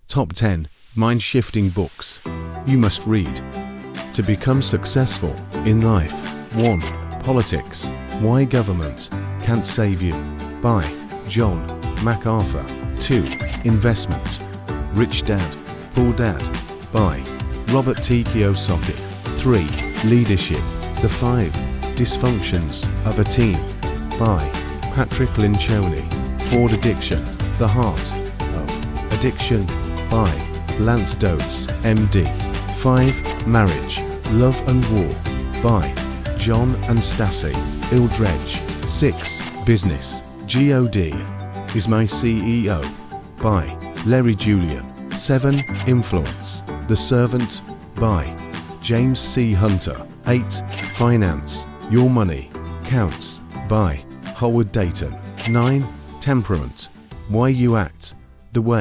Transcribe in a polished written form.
Top 10 Mind-shifting books you must read to become successful in life. 1. Politics. Why Government Can't Save You by John MacArthur. 2. Investment. Rich Dad, Poor Dad by Robert T. Kiyosaki. 3. Leadership. The 5 Dysfunctions of a Team by Patrick Lencioni. 4. Addiction. The Heart of Addiction by Lance Dodds, MD. 5. Marriage, Love and War by John and Stacey Ildredge. 6. Business, God is my CEO by Larry Julian. 7. Influence, The Servant by James C. Hunter. 8. Finance, Your Money Counts by Howard Dayton. 9. Temperament, Why You Act the Way